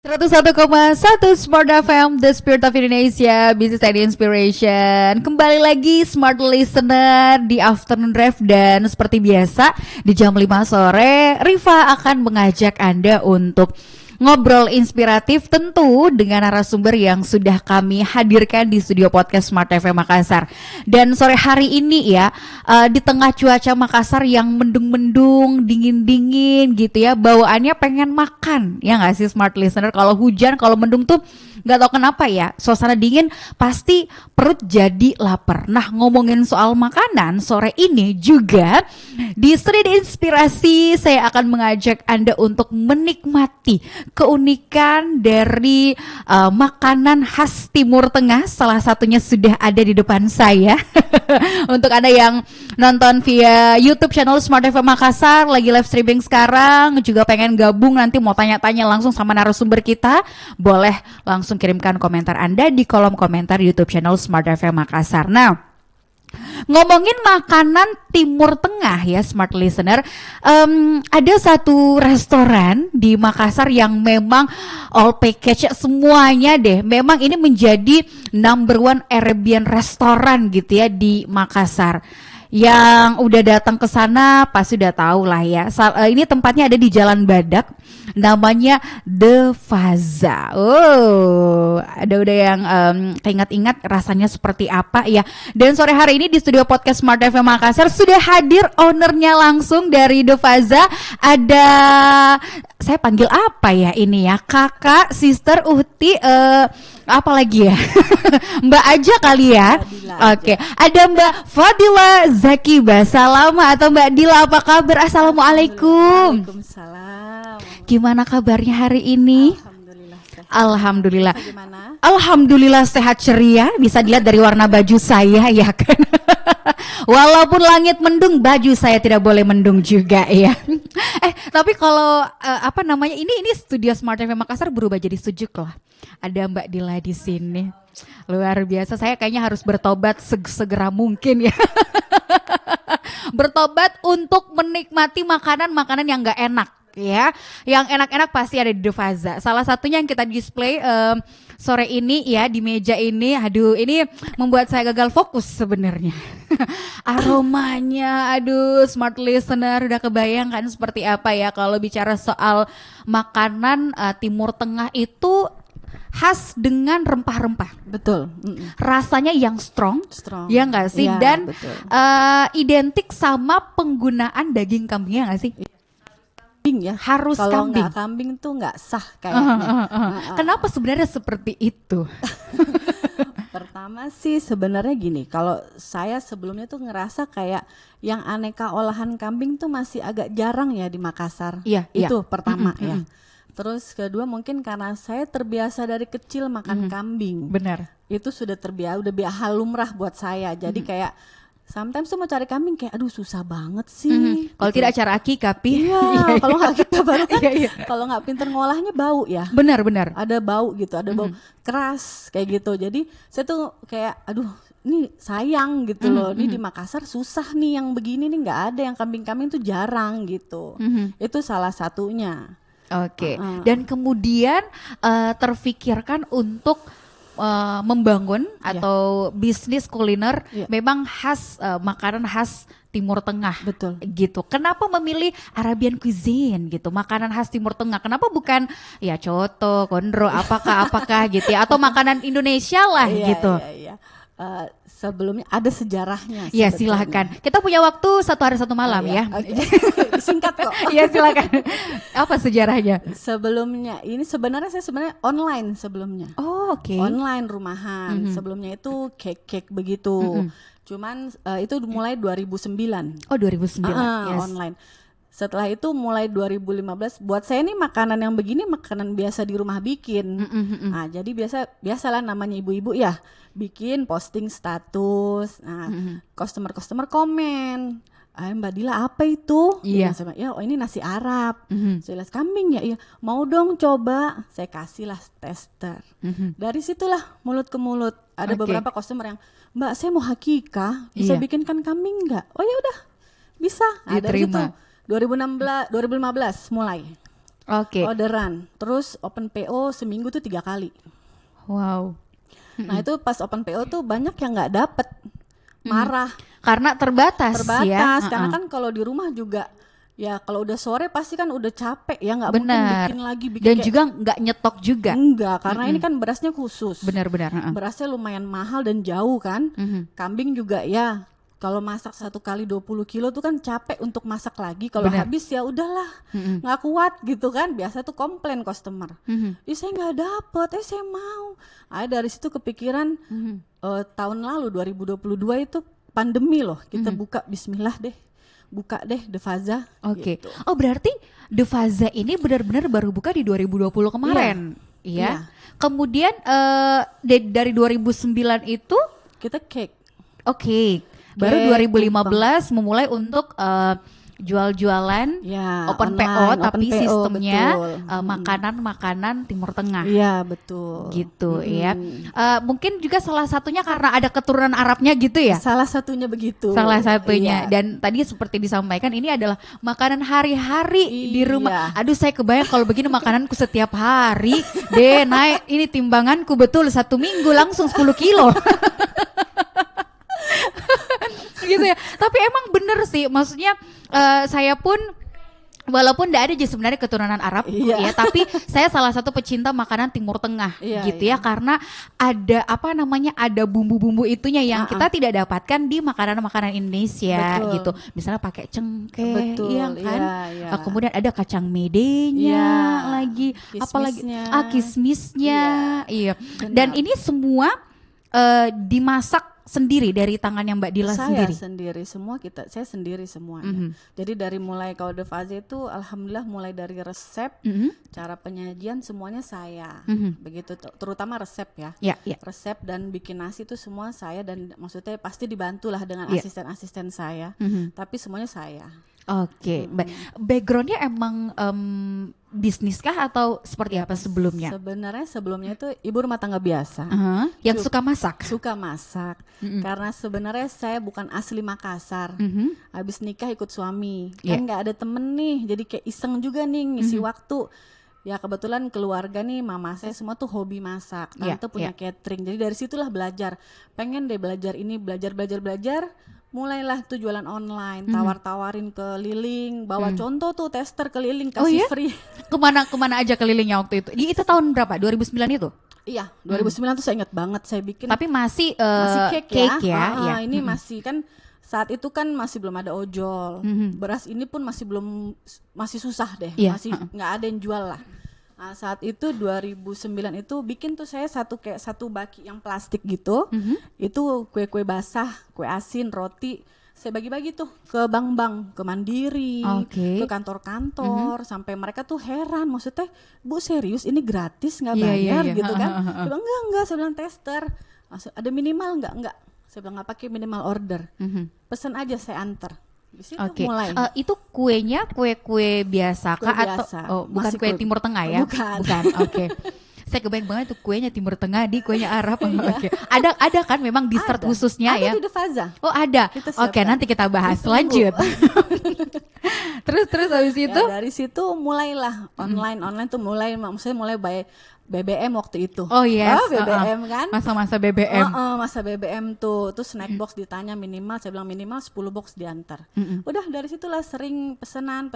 101,1 Smart FM, The Spirit of Indonesia, Business and Inspiration. Kembali lagi Smart Listener di Afternoon Drive, dan seperti biasa di jam 5 sore Rifa akan mengajak Anda untuk ngobrol inspiratif, tentu dengan narasumber yang sudah kami hadirkan di studio podcast Smart FM Makassar. Dan sore hari ini ya, di tengah cuaca Makassar yang mendung-mendung, dingin-dingin gitu ya, bawaannya pengen makan, ya nggak sih Smart Listener? Kalau hujan, kalau mendung tuh nggak tahu kenapa ya, suasana dingin pasti perut jadi lapar. Nah, ngomongin soal makanan, sore ini juga di Street Inspirasi saya akan mengajak Anda untuk menikmati keunikan dari makanan khas Timur Tengah. Salah satunya sudah ada di depan saya. Untuk Anda yang nonton via YouTube channel Smart FM Makassar, lagi live streaming sekarang, juga pengen gabung nanti mau tanya-tanya langsung sama narasumber kita, boleh langsung kirimkan komentar Anda di kolom komentar YouTube channel Smart FM Makassar. Nah, ngomongin makanan Timur Tengah ya Smart Listener, ada satu restoran di Makassar yang memang all package semuanya deh. Memang ini menjadi number one Arabian restoran gitu ya di Makassar. Yang udah datang ke sana pasti udah tahu lah ya. Ini tempatnya ada di Jalan Badak, namanya The Faza. Oh, ada udah yang ingat-ingat rasanya seperti apa ya. Dan sore hari ini di studio podcast Smart FM Makassar sudah hadir ownernya langsung dari The Faza. Ada, saya panggil apa ya ini ya, kakak, sister, uhti, apa lagi ya? Mbak aja kali ya. Oke, ada Mbak Fadila Zaki Basalama atau Mbak Dila, apa kabar? Assalamualaikum. Waalaikumsalam. Gimana kabarnya hari ini? Alhamdulillah sehat. Alhamdulillah. Bagaimana? Alhamdulillah sehat ceria. Bisa dilihat dari warna baju saya ya kan. Walaupun langit mendung, baju saya tidak boleh mendung juga ya. Tapi kalau ini studio Smart FM Makassar berubah jadi sejuk loh. Ada Mbak Dila di sini. Luar biasa. Saya kayaknya harus bertobat segera mungkin ya. Bertobat untuk menikmati makanan-makanan yang nggak enak ya. Yang enak-enak pasti ada di The Faza. Salah satunya yang kita display sore ini ya di meja ini. Aduh, ini membuat saya gagal fokus sebenarnya. Aromanya, aduh, Smart Listener udah kebayang kan seperti apa ya kalau bicara soal makanan Timur Tengah itu khas dengan rempah-rempah. Betul. Rasanya yang strong. Ya nggak sih? Ya, dan betul. Identik sama penggunaan daging kambing, ya nggak sih? Kambing ya. Harus Kalau kambing. nggak kambing tuh nggak sah kayaknya. Kenapa sebenarnya seperti itu? Pertama sih sebenarnya gini, kalau saya sebelumnya tuh ngerasa kayak yang aneka olahan kambing tuh masih agak jarang ya di Makassar. Iya, Itu iya. pertama ya. Terus kedua mungkin karena saya terbiasa dari kecil makan kambing. Benar. Itu sudah udah hal lumrah buat saya. Jadi kayak sometimes tuh mau cari kambing kayak aduh susah banget sih. Kalau Gitu. tidak acara akikah, Pi. Iya, kalau nggak kita baru kan, Iya, iya. kalau nggak pinter ngolahnya bau ya. Benar. Ada bau gitu, ada bau keras kayak gitu. Jadi saya tuh kayak aduh ini sayang gitu loh. Ini di Makassar susah nih yang begini nih, nggak ada yang kambing-kambing tuh jarang gitu. Itu salah satunya. Oke. Dan kemudian terfikirkan untuk membangun atau bisnis kuliner memang khas makanan khas Timur Tengah. Betul. Gitu. Kenapa memilih Arabian cuisine gitu? Makanan khas Timur Tengah. Kenapa bukan ya coto, kondro, apakah gitu ya, atau makanan Indonesia lah gitu. Iya. Sebelumnya ada sejarahnya. Ya sebetulnya. silahkan. Kita punya waktu 1 hari 1 malam ya. Oke. Singkat kok. Iya silahkan. Apa sejarahnya? Sebelumnya ini sebenarnya saya online sebelumnya. Oh, oke. Online rumahan. Sebelumnya itu cake begitu. Cuman itu mulai 2009. Oh 2009. Yes. Online. Setelah itu mulai 2015 buat saya nih makanan yang begini makanan biasa di rumah bikin. Nah, jadi biasalah namanya ibu-ibu ya, bikin posting status. Nah, customer komen, Mbak Dila apa itu? Iya. Sama, ya, oh ini nasi Arab. Saya bilang kambing ya, iya. Mau dong coba. Saya kasihlah tester. Dari situlah mulut ke mulut. Ada beberapa customer yang, Mbak saya mau hakikah, bisa bikinkan kambing nggak? Oh ya udah, bisa. Nah, dari situ 2015 mulai. Oke. orderan. Terus open PO seminggu tuh 3 kali. Wow. Nah itu pas open PO tuh banyak yang nggak dapet, marah. Karena terbatas ya. Karena kan kalau di rumah juga ya kalau udah sore pasti kan udah capek ya, nggak mungkin Benar. bikin lagi Dan juga nggak nyetok juga. enggak, karena ini kan berasnya khusus. Benar-benar. Berasnya lumayan mahal dan jauh kan. Kambing juga ya. Kalau masak 1 kali 20 kilo tuh kan capek untuk masak lagi. Kalau Benar. habis ya udahlah, nggak kuat gitu kan. Biasa tuh komplain customer. Saya nggak dapet, saya mau. Dari situ kepikiran tahun lalu 2022 itu pandemi loh. Kita buka Bismillah deh. Buka deh DeFaza. Oke. Gitu. Oh berarti DeFaza ini benar-benar baru buka di 2020 kemarin. Iya. Kemudian dari 2009 itu Kita cake. oke. Baru 2015 memulai untuk jual-jualan Ya, open online, PO open tapi PO, sistemnya betul. Makanan-makanan Timur Tengah. Iya betul. Gitu ya. Mungkin juga salah satunya karena ada keturunan Arabnya gitu ya. Salah satunya begitu. Salah satunya. Iya. Dan tadi seperti disampaikan ini adalah makanan hari-hari di rumah. Iya. Aduh saya kebayang kalau begini makananku setiap hari deh naik ini timbanganku betul 1 minggu langsung 10 kilo. Gitu ya. Tapi emang bener sih, maksudnya saya pun walaupun tidak ada sebenarnya keturunan Arab Iya. ya, tapi saya salah satu pecinta makanan Timur Tengah gitu ya, karena ada ada bumbu-bumbu itunya yang kita tidak dapatkan di makanan-makanan Indonesia. Betul. Gitu. Misalnya pakai cengkeh, Betul, iya kan? iya. Kemudian ada kacang medenya Iya. lagi, apalagi Kismisnya. Kismisnya, iya. Dan ini semua dimasak sendiri dari tangan yang Mbak Dila Saya sendiri. saya sendiri semuanya. Jadi dari mulai kalau DeFaza itu alhamdulillah mulai dari resep, cara penyajian semuanya saya. Begitu terutama resep ya. Ya. Resep dan bikin nasi itu semua saya, dan maksudnya pasti dibantulah dengan asisten-asisten saya. Tapi semuanya saya. Oke, backgroundnya emang bisnis kah atau seperti apa sebelumnya? Sebenarnya sebelumnya itu ibu rumah tangga biasa. Yang suka masak? Suka masak. Karena sebenarnya saya bukan asli Makassar. Habis nikah ikut suami. Kan nggak ada temen nih, jadi kayak iseng juga nih ngisi waktu. Ya kebetulan keluarga nih, mama saya semua tuh hobi masak. Tante punya catering. Jadi dari situlah belajar. Pengen deh belajar ini, belajar. Mulailah tuh jualan online, tawar-tawarin keliling, bawa contoh tuh tester keliling, kasih free. Kemana aja kelilingnya waktu itu? Itu tahun berapa? 2009 itu? Iya, 2009 tuh saya ingat banget, saya bikin. Tapi masih cake ya. ya. Ini masih kan saat itu kan masih belum ada ojol. Beras ini pun masih susah deh, masih nggak ada yang jual lah. Nah, saat itu 2009 itu bikin tuh saya satu baki yang plastik gitu. Itu kue-kue basah, kue asin, roti. Saya bagi-bagi tuh ke bank-bank, ke Mandiri, ke kantor-kantor, sampai mereka tuh heran, maksudnya, "Bu serius ini gratis nggak bayar?" gitu kan? Dia bilang, enggak, saya bilang tester. Ada minimal enggak? Saya bilang nggak pakai minimal order. Pesan aja saya antar. Di situ mulai. Itu kuenya kue biasa kah atau bukan kue Timur Tengah ya? Bukan. Oke. Saya kebayang banget tuh kuenya Timur Tengah, di kuenya Arab. Oke. Ada kan memang dessert khususnya ya? Ada di DeFaza. Oh ada. Oke, nanti kita bahas lanjut. terus habis itu? Ya, dari situ mulailah online tuh maksudnya mulai BBM waktu itu. Oh yes. BBM kan. Masa-masa BBM. Masa BBM tuh snack box ditanya minimal, saya bilang minimal 10 box diantar. Udah dari situlah sering pesanan,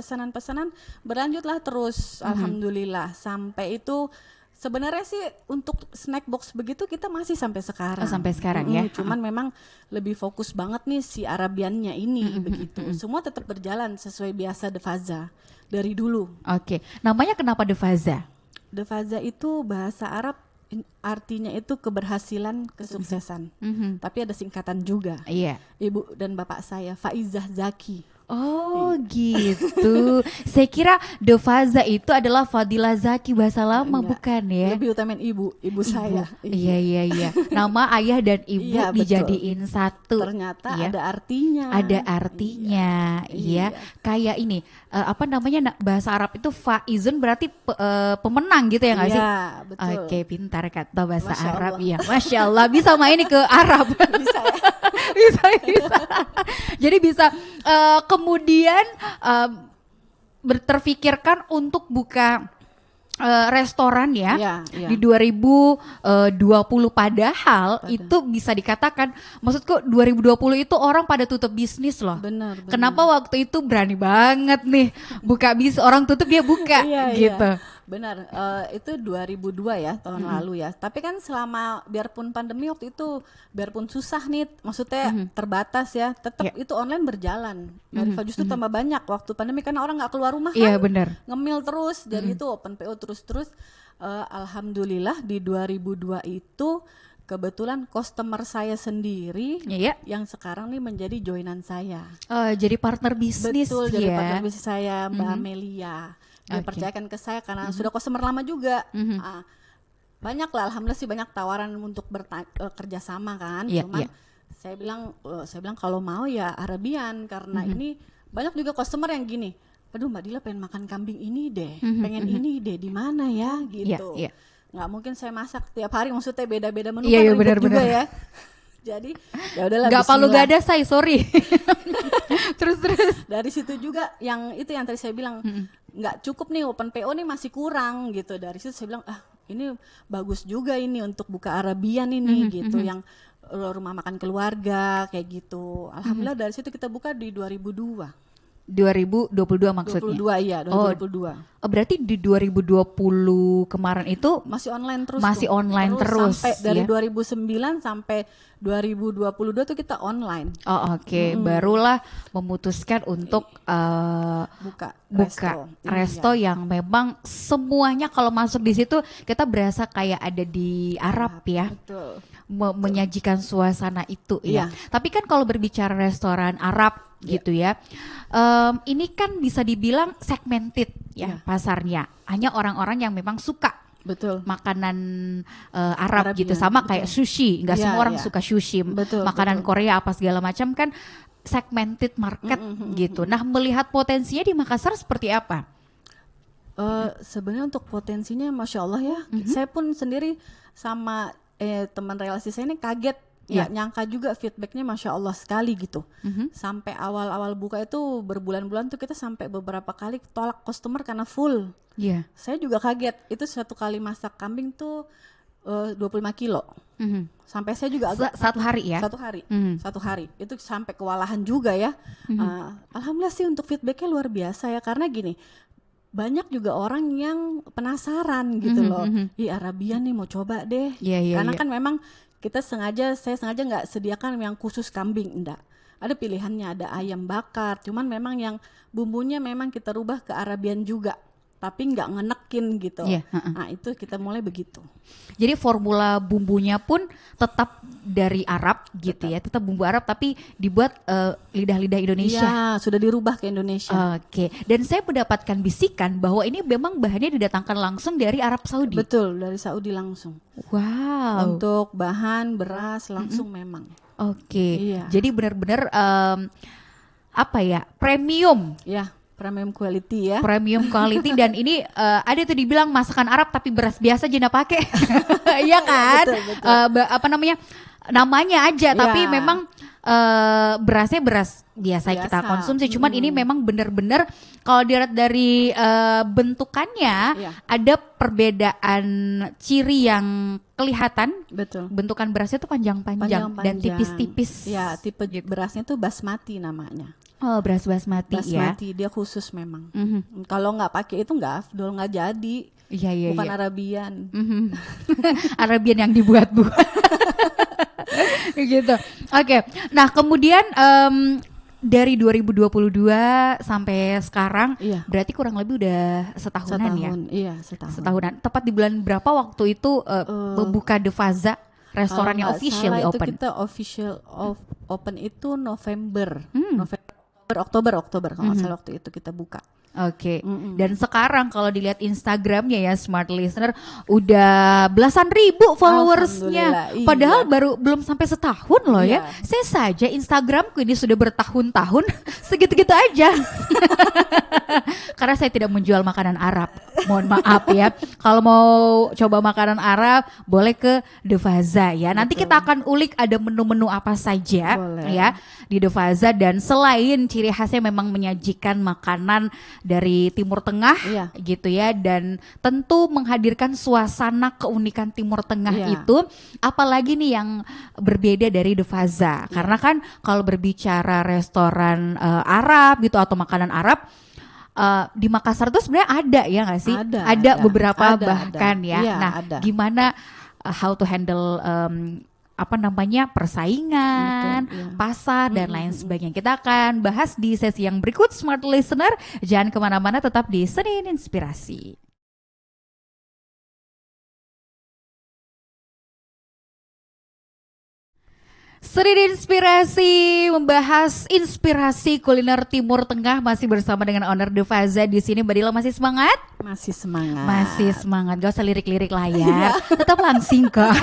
berlanjutlah terus. Alhamdulillah sampai itu. Sebenarnya sih untuk snack box begitu kita masih sampai sekarang. Sampai sekarang ya. Cuman memang lebih fokus banget nih si Arabiannya ini begitu. Semua tetap berjalan sesuai biasa DeFaza dari dulu. Oke. Namanya kenapa DeFaza? DeFaza itu bahasa Arab artinya itu keberhasilan, kesuksesan. Tapi ada singkatan juga. Iya. Ibu dan bapak saya Faizah Zaki. Oh gitu. Saya kira DeFaza itu adalah Fadilah Zaki bahasa lama. Enggak, bukan ya? Lebih utamain ibu saya. Iya. Nama ayah dan ibu dijadiin satu. Ternyata ada artinya. Ada artinya. Iya. Kayak ini bahasa Arab itu faizun berarti pemenang gitu ya nggak sih? Iya, betul. Oke, pintar kata bahasa Arab ya. Masya Allah, bisa main ke Arab. Bisa ya. bisa. Jadi bisa kemudian terfikirkan untuk buka restoran ya, di 2020, padahal itu bisa dikatakan, maksudku 2020 itu orang pada tutup bisnis loh. Benar. Kenapa waktu itu berani banget nih buka bisnis, orang tutup dia buka gitu. Benar, itu 2002 ya, tahun lalu ya. Tapi kan selama biarpun pandemi waktu itu, biarpun susah nih, maksudnya terbatas ya, tetap itu online berjalan. Justru tambah banyak waktu pandemi karena orang nggak keluar rumah kan. Iya benar. Ngemil terus, jadi itu open PO terus. Alhamdulillah di 2002 itu kebetulan customer saya sendiri yang sekarang nih menjadi joinan saya. Jadi partner bisnis. Betul, jadi partner bisnis saya, Mbak Amelia. Dia percayakan ke saya karena sudah customer lama juga. Banyak lah, alhamdulillah sih banyak tawaran untuk kerja sama kan. Cuman saya bilang kalau mau ya Arabian, karena ini banyak juga customer yang gini, aduh Mbak Dila pengen makan kambing ini deh, pengen ini deh, di mana ya gitu. Nggak mungkin saya masak tiap hari, maksudnya beda-beda menu kan ribet juga ya. Jadi ya udahlah, nggak palu gak ada saya, sorry. terus dari situ juga yang tadi saya bilang, nggak cukup nih open PO nih, masih kurang gitu. Dari situ saya bilang ini bagus juga ini untuk buka Arabian ini gitu, yang rumah makan keluarga kayak gitu. Alhamdulillah dari situ kita buka di 2022 maksudnya. 2022. Berarti di 2020 kemarin itu masih online terus. Terus sampai dari 2009 sampai 2022 tuh kita online. Barulah memutuskan untuk buka resto yang memang semuanya kalau masuk di situ kita berasa kayak ada di Arab ya. Betul. Menyajikan suasana itu ya. Tapi kan kalau berbicara restoran Arab gitu ya, ini kan bisa dibilang segmented ya pasarnya. Hanya orang-orang yang memang suka makanan Arab gitu, sama kayak sushi. Nggak semua orang suka sushi. Makanan Korea apa segala macam kan segmented market gitu. Nah, melihat potensinya di Makassar seperti apa? Sebenarnya untuk potensinya Masya Allah ya. Saya pun sendiri sama teman relasi saya ini kaget, nggak nyangka juga feedbacknya Masya Allah sekali gitu. Sampai awal-awal buka itu berbulan-bulan tuh kita sampai beberapa kali tolak customer karena full. Saya juga kaget, itu satu kali masak kambing tuh 25 kilo. Sampai saya juga agak satu hari ya? Satu hari itu sampai kewalahan juga ya. Alhamdulillah sih untuk feedbacknya luar biasa ya, karena gini, banyak juga orang yang penasaran gitu loh. Arabian nih mau coba deh. Karena kan memang saya sengaja nggak sediakan yang khusus kambing, enggak. Ada pilihannya, ada ayam bakar. Cuman memang yang bumbunya memang kita rubah ke Arabian juga, tapi nggak ngenekin gitu. Nah itu kita mulai begitu. Jadi formula bumbunya pun tetap dari Arab gitu ya, tetap bumbu Arab tapi dibuat lidah-lidah Indonesia. Iya, sudah dirubah ke Indonesia. Dan saya mendapatkan bisikan bahwa ini memang bahannya didatangkan langsung dari Arab Saudi. Betul, dari Saudi langsung. Wow. Untuk bahan beras langsung memang. Jadi benar-benar premium. Premium quality ya. Premium quality dan ini ada tuh dibilang masakan Arab tapi beras biasa Jina pakai. Iya kan? Betul. Namanya aja tapi memang berasnya beras biasa kita konsumsi. Cuman ini memang benar-benar kalau dilihat dari bentukannya ada perbedaan ciri yang kelihatan. Betul. Bentukan berasnya tuh panjang-panjang dan tipis-tipis. Ya, tipe berasnya tuh basmati namanya. Beras basmati ya. Basmati dia khusus memang. Kalau nggak pakai itu nggak afdol, nggak jadi. Bukan Arabian. Arabian yang dibuat-buat. Gitu. Nah kemudian dari 2022 sampai sekarang, berarti kurang lebih udah setahunan ya? Iya, setahunan. Tepat di bulan berapa waktu itu membuka The Faza? Restorannya officially open. Kita official open itu November. Oktober kalau nggak salah waktu itu kita buka. Dan sekarang kalau dilihat Instagramnya ya Smart Listener udah belasan ribu followersnya. Padahal baru belum sampai setahun loh ya. Saya saja Instagramku ini sudah bertahun-tahun segitu-gitu aja. Karena saya tidak menjual makanan Arab. mohon maaf ya. Kalau mau coba makanan Arab boleh ke De Faza ya. Nanti kita akan ulik ada menu-menu apa saja ya di De Faza, dan selain ciri khasnya memang menyajikan makanan dari Timur Tengah gitu ya, dan tentu menghadirkan suasana keunikan Timur Tengah itu, apalagi nih yang berbeda dari De Faza. Karena kan kalau berbicara restoran Arab gitu atau makanan Arab, di Makassar tuh sebenarnya ada ya nggak sih? Ada beberapa bahkan ya. Nah, gimana how to handle apa namanya persaingan, pasar dan lain sebagainya. Kita akan bahas di sesi yang berikut, Smart Listener. Jangan kemana-mana, tetap di Senin Inspirasi. Senin Inspirasi membahas inspirasi kuliner Timur Tengah, masih bersama dengan owner De Faza di sini. Mbak Dila masih semangat? Masih semangat. Masih semangat. Gak usah lirik-lirik lah ya. Tetap langsing kok.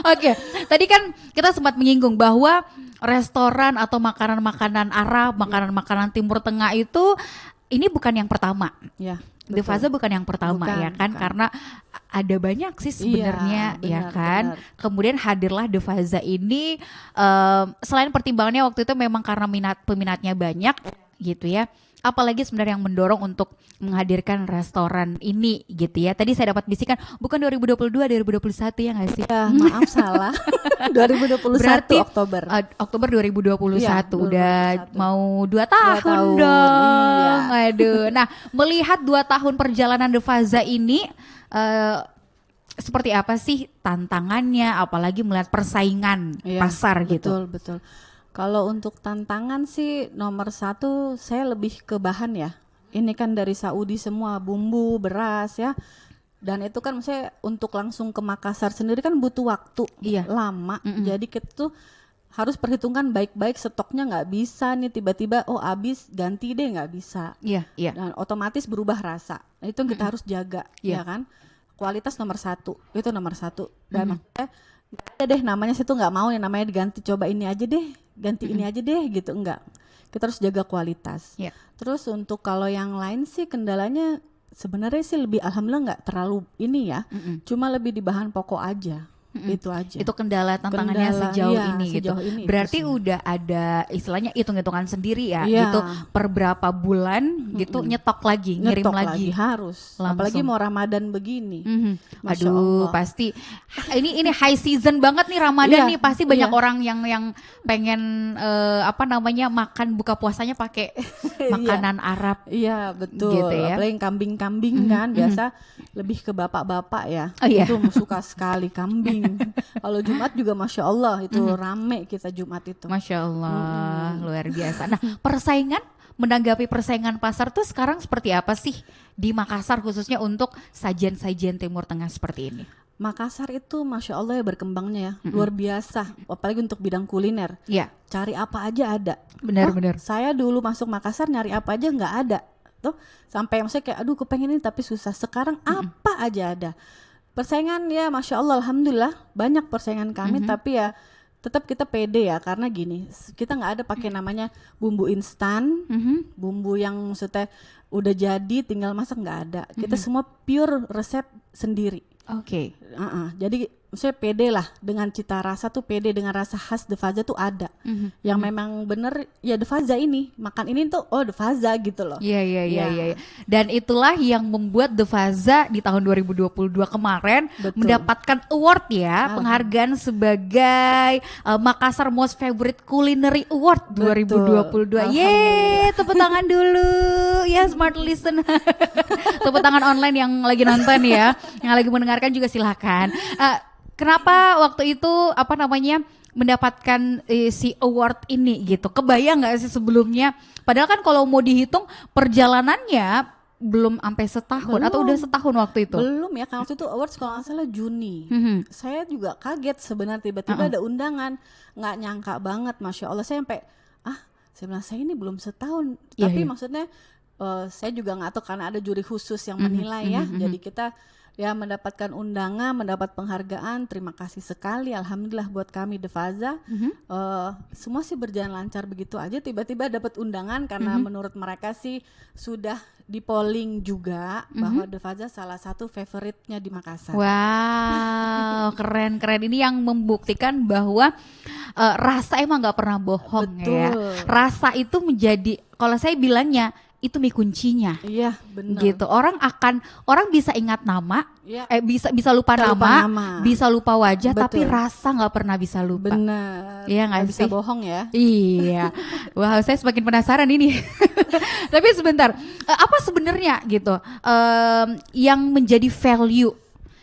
Oke, tadi kan kita sempat menyinggung bahwa restoran atau makanan-makanan Arab, makanan-makanan Timur Tengah itu ini bukan yang pertama. Ya. De Faza bukan yang pertama ya kan, karena ada banyak sih sebenarnya ya kan. Kemudian hadirlah De Faza ini selain pertimbangannya waktu itu memang karena peminatnya banyak gitu ya. Apalagi sebenarnya yang mendorong untuk menghadirkan restoran ini gitu ya. Tadi saya dapat bisikan bukan 2022, 2021 ya nggak sih? Ya, maaf salah. 2021 berarti, Oktober. Oktober 2021 ya, udah mau 2 tahun dong. Iya. Aduh. Nah, melihat 2 tahun perjalanan De Faza ini seperti apa sih tantangannya, apalagi melihat persaingan pasar gitu. Betul. Kalau untuk tantangan sih nomor 1 saya lebih ke bahan ya. Ini kan dari Saudi semua, bumbu, beras ya. Dan itu kan saya untuk langsung ke Makassar sendiri kan butuh waktu lama. Jadi kita tuh harus perhitungkan baik-baik, stoknya nggak bisa nih tiba-tiba habis ganti deh, nggak bisa. Dan otomatis berubah rasa. Nah, itu yang kita harus jaga ya kan. Kualitas nomor 1, itu nomor 1. Dan ada deh namanya situ nggak mau yang namanya diganti, coba ini aja deh, ganti ini aja deh gitu, enggak. Kita harus jaga kualitas. Terus untuk kalau yang lain sih kendalanya sebenarnya sih lebih alhamdulillah nggak terlalu ini ya, cuma lebih di bahan pokok aja. Itu aja. Itu kendala tantangannya sejauh ini gitu. Berarti udah ada istilahnya hitung-hitungan sendiri ya gitu, per berapa bulan gitu nyetok lagi, ngirim lagi. Harus. Langsung. Apalagi mau Ramadan begini. Aduh, pasti ini high season banget nih Ramadan nih, pasti banyak orang yang pengen apa namanya makan buka puasanya pakai makanan Arab. Iya, betul. Gitu ya. Apalagi kambing-kambing kan biasa lebih ke bapak-bapak ya. Itu suka sekali kambing. Kalau Jumat juga Masya Allah itu rame kita Jumat itu. Masya Allah, luar biasa. Nah, menanggapi persaingan pasar tuh sekarang seperti apa sih di Makassar khususnya untuk sajian-sajian Timur Tengah seperti ini? Makassar itu Masya Allah ya berkembangnya ya, luar biasa. Apalagi untuk bidang kuliner. Cari apa aja ada. Benar-benar. Saya dulu masuk Makassar nyari apa aja nggak ada. Tuh sampai maksudnya kayak aduh kepengen ini tapi susah. Sekarang apa aja ada. Persaingan ya Masya Allah alhamdulillah banyak persaingan kami, tapi ya tetap kita pede ya, karena gini kita nggak ada pakai namanya bumbu instan, bumbu yang maksudnya udah jadi tinggal masak, nggak ada. Kita semua pure resep sendiri. Jadi saya pede lah dengan cita rasa tuh, pede dengan rasa khas De Faza tuh ada. Yang memang bener ya De Faza ini, makan ini tuh De Faza gitu loh. Iya. Dan itulah yang membuat De Faza di tahun 2022 kemarin mendapatkan award ya, penghargaan sebagai Makassar Most Favorite Culinary Award 2022. Yeay, tepuk tangan dulu ya Smart Listener. Tepuk tangan online yang lagi nonton ya, yang lagi mendengarkan juga silakan. Kenapa waktu itu mendapatkan si award ini gitu? Kebayang nggak sih sebelumnya? Padahal kan kalau mau dihitung perjalanannya belum sampai setahun atau udah setahun waktu itu? Belum ya, karena waktu itu awards kalau nggak salah Juni. Saya juga kaget sebenarnya tiba-tiba ada undangan, nggak nyangka banget, Masya Allah. Saya sampai sebenarnya saya ini belum setahun, tapi maksudnya saya juga nggak tahu karena ada juri khusus yang menilai ya. Jadi kita ya mendapatkan undangan, mendapat penghargaan. Terima kasih sekali, alhamdulillah buat kami The Faza. Semua sih berjalan lancar begitu aja. Tiba-tiba dapat undangan karena menurut mereka sih sudah di polling juga bahwa The Faza salah satu favoritnya di Makassar. Wow, keren. Ini yang membuktikan bahwa rasa emang nggak pernah bohong. Betul. Ya. Rasa itu menjadi, kalau saya bilangnya, itu kuncinya. Iya, benar. Gitu. Orang bisa ingat nama, Iya. bisa lupa nama, bisa lupa wajah, Betul. tapi rasa nggak pernah bisa lupa. Benar. Iya nggak bisa sih? bohong ya. Iya. Wah, saya semakin penasaran ini. Tapi sebentar, apa sebenarnya gitu yang menjadi value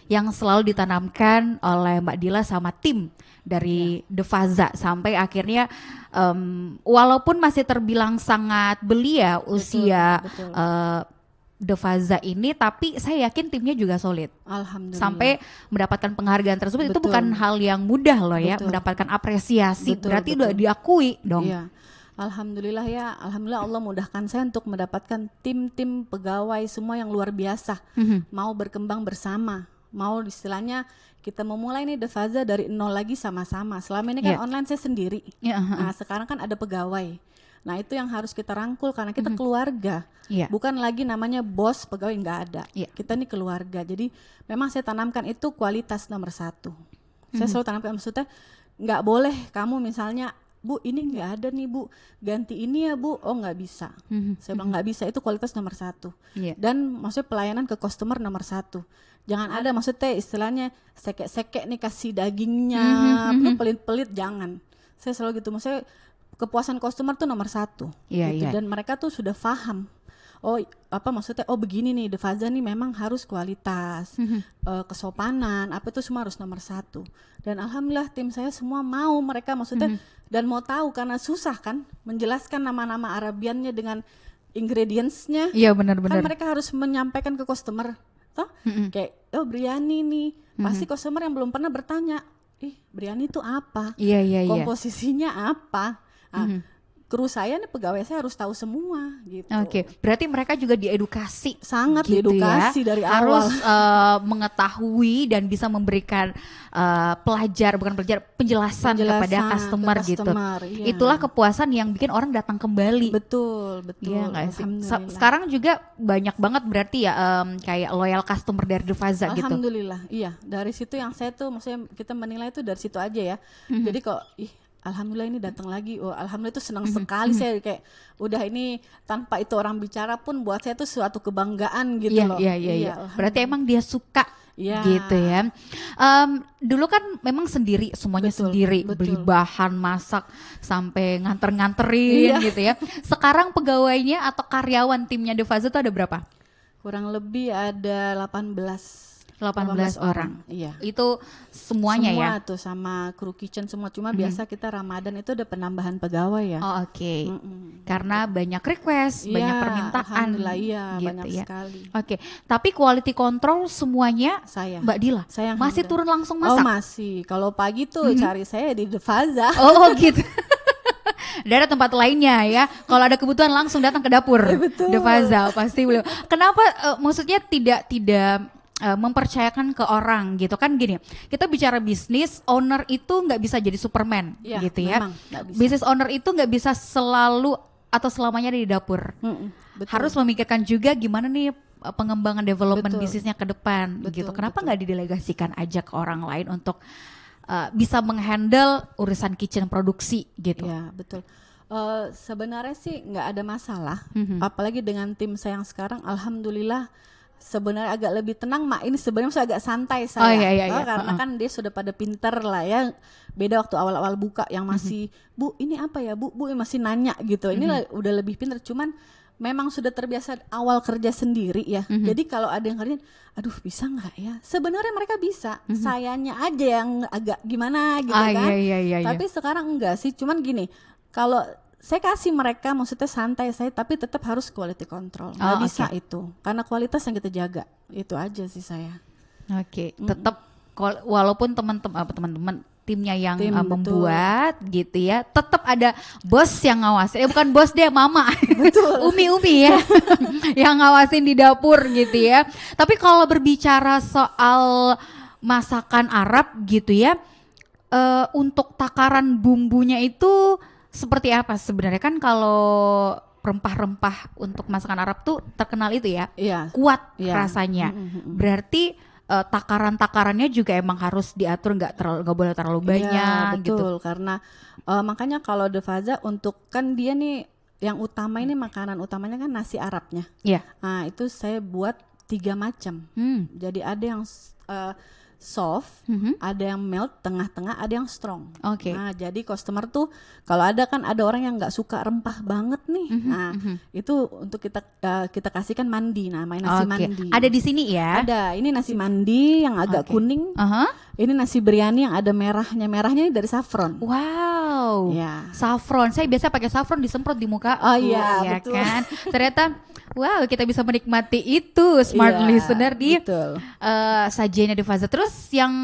yang selalu ditanamkan oleh Mbak Dila sama tim dari The Faza sampai akhirnya walaupun masih terbilang sangat belia usia betul. The Faza ini, tapi saya yakin timnya juga solid. Alhamdulillah. Sampai mendapatkan penghargaan tersebut. Itu Betul. bukan hal yang mudah loh ya, Betul. mendapatkan apresiasi. Betul, Berarti betul. udah diakui dong. Iya. Alhamdulillah ya, alhamdulillah Allah mudahkan saya untuk mendapatkan tim-tim pegawai semua yang luar biasa. Mau berkembang bersama, mau istilahnya kita memulai nih The Faza dari nol lagi sama-sama. Selama ini kan Iya. online saya sendiri. Iya, Nah, sekarang kan ada pegawai. Nah, itu yang harus kita rangkul karena kita keluarga. Iya. Bukan lagi namanya bos, pegawai nggak ada. Iya. Kita nih keluarga. Jadi memang saya tanamkan itu kualitas nomor satu. Saya selalu tanamkan, maksudnya nggak boleh kamu misalnya, Bu ini nggak ada nih Bu, ganti ini ya Bu. Oh nggak bisa. Saya bilang nggak bisa, itu kualitas nomor satu. Iya. Dan maksudnya pelayanan ke customer nomor satu. Jangan ada maksudnya istilahnya sekek-sekek nih kasih dagingnya, pelit-pelit, jangan. Saya selalu gitu, maksudnya kepuasan customer tuh nomor satu. Iya, gitu. iya. Dan mereka tuh sudah paham. Oh apa maksudnya, oh begini nih The Faza nih memang harus kualitas, kesopanan, apa itu semua harus nomor satu. Dan alhamdulillah tim saya semua mau, mereka maksudnya dan mau tahu karena susah kan menjelaskan nama-nama Arabiannya dengan ingredientsnya. Iya Kan benar-benar. mereka harus menyampaikan ke customer, toh kayak oh biryani nih, pasti customer yang belum pernah bertanya, ih biryani itu apa, Iya, iya, iya. komposisinya apa. Nah, kru saya nih pegawai saya harus tahu semua gitu. Oke, berarti mereka juga diedukasi. Sangat gitu diedukasi ya. dari Harus awal. mengetahui dan bisa memberikan penjelasan kepada customer, gitu. Iya. Itulah kepuasan yang bikin orang datang kembali. Betul. Iya nggak sih? Alhamdulillah. Sekarang juga banyak banget berarti ya kayak loyal customer dari The Faza gitu. Alhamdulillah, iya. Dari situ yang saya tuh, maksudnya kita menilai itu dari situ aja ya. Jadi kok, alhamdulillah ini datang lagi. Oh, alhamdulillah itu senang sekali saya, kayak udah ini tanpa itu orang bicara pun buat saya itu suatu kebanggaan gitu loh. Iya. Berarti emang dia suka. Iya. Gitu ya. Dulu kan memang sendiri, semuanya Betul, sendiri, betul. beli bahan, masak sampai nganter-nganterin gitu ya. Sekarang pegawainya atau karyawan timnya The Faza itu ada berapa? Kurang lebih ada 18 orang. Iya. Itu semuanya Semua ya. tuh sama kru kitchen semua. Cuma biasa kita Ramadan itu ada penambahan pegawai ya. Oh, oke. Karena banyak request, banyak Iya, permintaan. alhamdulillah, iya, gitu banyak ya. sekali. Oke, tapi quality control semuanya Saya. Mbak Dila Saya yang masih handle. turun langsung Oh masak. masih. Kalau pagi tuh cari saya di The Faza. Oh gitu. Dari tempat lainnya ya. Kalau ada kebutuhan langsung datang ke dapur. Betul. The Faza pasti beliau. Kenapa maksudnya tidak mempercayakan ke orang gitu kan, gini, kita bicara bisnis, owner itu nggak bisa jadi Superman Iya, gitu ya. memang nggak bisa. Bisnis owner itu nggak bisa selalu atau selamanya ada di dapur. Betul. Harus memikirkan juga gimana nih pengembangan development Betul. bisnisnya ke depan gitu. Kenapa betul. nggak didelegasikan aja ke orang lain untuk bisa menghandle urusan kitchen produksi gitu. Ya betul. Sebenarnya sih nggak ada masalah. Apalagi dengan tim saya yang sekarang, alhamdulillah sebenarnya agak lebih tenang. Mak ini sebenarnya saya agak santai saya. Oh, iya. Karena kan dia sudah pada pinter lah ya. Beda waktu awal-awal buka yang masih, Bu ini apa ya Bu ini masih nanya gitu. Ini udah lebih pinter. Cuman memang sudah terbiasa awal kerja sendiri ya. Jadi kalau ada yang kerjain, aduh bisa nggak ya? Sebenarnya mereka bisa. Sayanya aja yang agak gimana gitu kan. Iya. Tapi sekarang enggak sih. Cuman gini, kalau saya kasih mereka maksudnya santai saya, tapi tetap harus quality control. Nggak bisa itu. Karena kualitas yang kita jaga. Itu aja sih saya. Oke, tetap walaupun teman-teman timnya yang Tim, membuat gitu ya. Tetap ada bos yang ngawasin. Bukan bos deh, mama. Umi ya. Yang ngawasin di dapur gitu ya. Tapi kalau berbicara soal masakan Arab gitu ya, untuk takaran bumbunya itu seperti apa sebenarnya? Kan kalau rempah-rempah untuk masakan Arab tuh terkenal itu ya, Iya. kuat Iya. rasanya. Berarti takaran-takarannya juga emang harus diatur, nggak boleh terlalu banyak Iya, gitu. betul. Karena makanya kalau De Faza untuk kan dia nih yang utama ini makanan utamanya kan nasi Arabnya. Iya. Nah itu saya buat 3 macam. Jadi ada yang soft, ada yang melt, tengah-tengah, ada yang strong. Oke. Nah jadi customer tuh kalau kan ada orang yang nggak suka rempah banget nih. Nah itu untuk kita kasihkan mandi, namanya nasi Oke. mandi. Ada di sini ya. Ada. Ini nasi mandi yang agak Oke. kuning. Aha. Ini nasi biryani yang ada merahnya. Merahnya ini dari saffron. Wow. Ya. Saffron. Saya biasa pakai saffron disemprot di muka. Oh iya, ya betul. kan. Ternyata wow, kita bisa menikmati itu smart Iya, listener di betul. sajiannya di Faza. Terus yang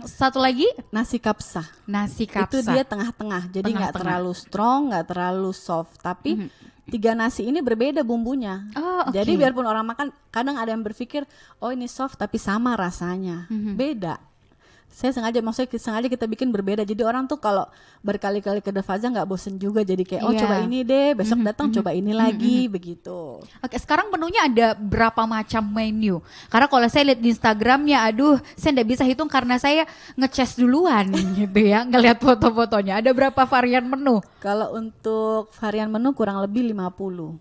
satu lagi Nasi kapsa. nasi Itu kapsa. dia tengah-tengah. Jadi nggak Tengah-tengah. terlalu strong, nggak terlalu soft. Tapi 3 nasi ini berbeda bumbunya. Oh, oke. Jadi biarpun orang makan, kadang ada yang berpikir, oh ini soft tapi sama rasanya. Beda. Maksudnya sengaja kita bikin berbeda. Jadi orang tuh kalau berkali-kali ke De Faza nggak bosen juga. Jadi kayak, oh Iya. coba ini deh, besok datang coba ini lagi, begitu. Oke, sekarang menunya ada berapa macam menu? Karena kalau saya lihat di Instagramnya, aduh, saya nggak bisa hitung karena saya ngecas duluan gitu ya, ngelihat foto-fotonya. Ada berapa varian menu? Kalau untuk varian menu kurang lebih 50.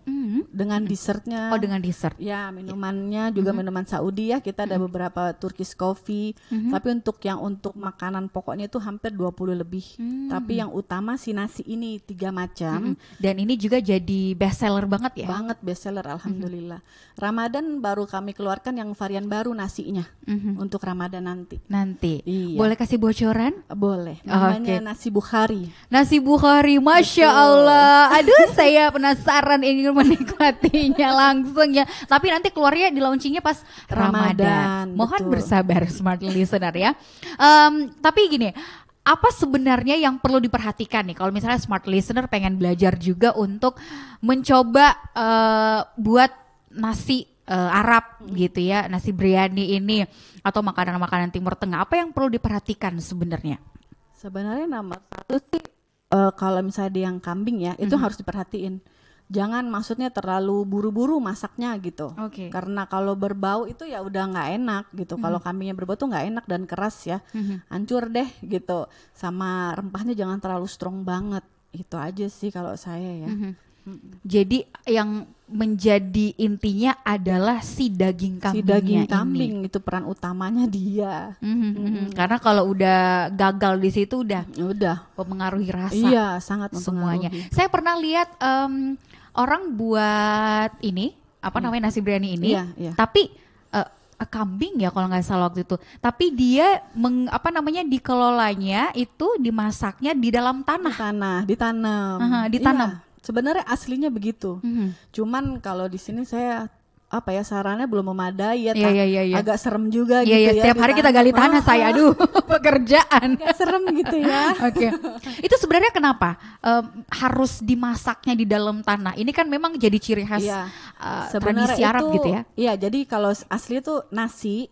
Dengan dessertnya. Oh, dengan dessert. Ya, minumannya juga minuman Saudi ya. Kita ada beberapa Turkish coffee. Tapi untuk makanan pokoknya itu hampir 20 lebih. Tapi yang utama si nasi ini 3 macam. Dan ini juga jadi best seller banget ya. Banget bestseller alhamdulillah. Ramadan baru kami keluarkan yang varian baru nasinya untuk Ramadan nanti. Nanti. Iya. Boleh kasih bocoran? Boleh. Namanya Oke. nasi Bukhari. Nasi Bukhari, Masya Betul. Allah. Aduh, saya penasaran ingin menikmatinya langsung ya. Tapi nanti keluarnya di launchingnya pas Ramadan. Ramadan, Mohon betul. bersabar smart listener ya. Tapi gini, apa sebenarnya yang perlu diperhatikan nih kalau misalnya smart listener pengen belajar juga untuk mencoba buat nasi Arab gitu ya, nasi biryani ini atau makanan-makanan Timur Tengah, apa yang perlu diperhatikan sebenarnya? Sebenarnya nomor 1 sih kalau misalnya yang kambing ya, itu harus diperhatiin. Jangan maksudnya terlalu buru-buru masaknya gitu. Oke. Karena kalau berbau itu ya udah nggak enak gitu. Kalau kambingnya berbau tuh nggak enak dan keras ya. Hancur deh gitu. Sama rempahnya jangan terlalu strong banget. Itu aja sih kalau saya ya. Jadi yang menjadi intinya adalah si daging Si kambingnya daging ini. kambing itu peran utamanya dia. Karena kalau udah gagal di situ udah Udah. mempengaruhi rasa Iya, sangat semuanya. mempengaruhi. Saya pernah lihat orang buat ini apa namanya nasi biryani ini, Iya, iya. tapi kambing ya kalau nggak salah waktu itu. Tapi dia dikelolanya itu dimasaknya di dalam tanah. Ditanam. Aha, ditanam. Iya, sebenarnya aslinya begitu. Cuman kalau di sini saya sarannya belum memadai ya. Iya. Agak serem juga Iya, gitu ya. setiap hari kita gali tanah saya, aduh, pekerjaan. Agak serem gitu ya. Oke, itu sebenarnya kenapa harus dimasaknya di dalam tanah? Ini kan memang jadi ciri khas Iya. tradisi Arab gitu ya. Iya, jadi kalau asli itu nasi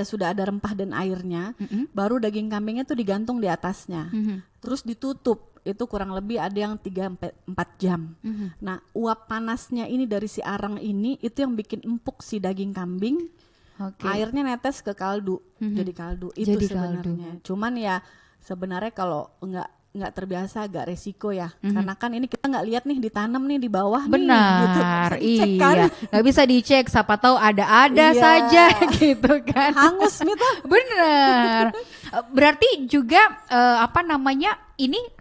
sudah ada rempah dan airnya, baru daging kambingnya tuh digantung di atasnya. Terus ditutup. Itu kurang lebih ada yang 3-4 jam. Nah, uap panasnya ini dari si arang ini itu yang bikin empuk si daging kambing. Oke. Airnya netes ke kaldu, jadi kaldu itu Jadi sebenarnya. Cuman ya sebenarnya kalau nggak terbiasa agak resiko ya, karena kan ini kita nggak lihat nih ditanam nih di bawah Benar, nih, gitu. Bisa dicek kan? iya. Nggak bisa dicek, siapa tahu ada-ada Iya. saja gitu kan. Hangus nih tuh. Benar. Berarti juga ini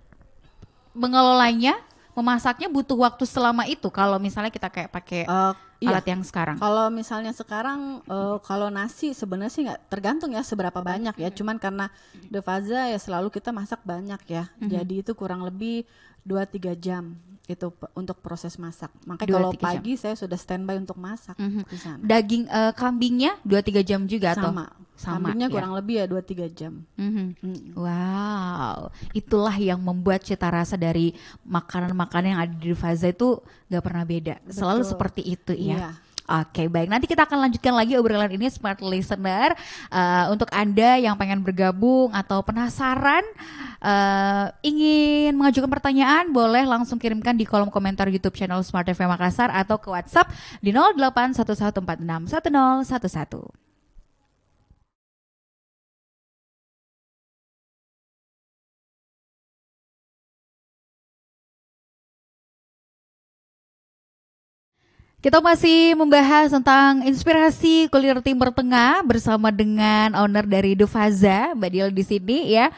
mengelolanya, memasaknya butuh waktu selama itu kalau misalnya kita kayak pakai Iya. alat yang sekarang. Kalau misalnya sekarang kalau nasi sebenarnya sih nggak tergantung ya seberapa banyak ya. Cuman karena De Faza ya selalu kita masak banyak ya. Jadi itu kurang lebih 2-3 jam. itu untuk proses masak. Makanya kalau 2-3 jam. pagi saya sudah standby untuk masak di sana. Daging kambingnya 2-3 jam juga atau? Sama Kambingnya ya? kurang lebih ya 2-3 jam. Wow, itulah yang membuat cita rasa dari makanan-makanan yang ada di Faza itu gak pernah beda. Selalu Betul. seperti itu ya. Iya. Oke, baik. Nanti kita akan lanjutkan lagi obrolan ini Smart Listener. Untuk Anda yang pengen bergabung atau penasaran, ingin mengajukan pertanyaan, boleh langsung kirimkan di kolom komentar YouTube channel Smart FM Makassar atau ke WhatsApp di 0811461011. Kita masih membahas tentang inspirasi kuliner Timur Tengah bersama dengan owner dari The Faza, Mbak Diel di sini ya.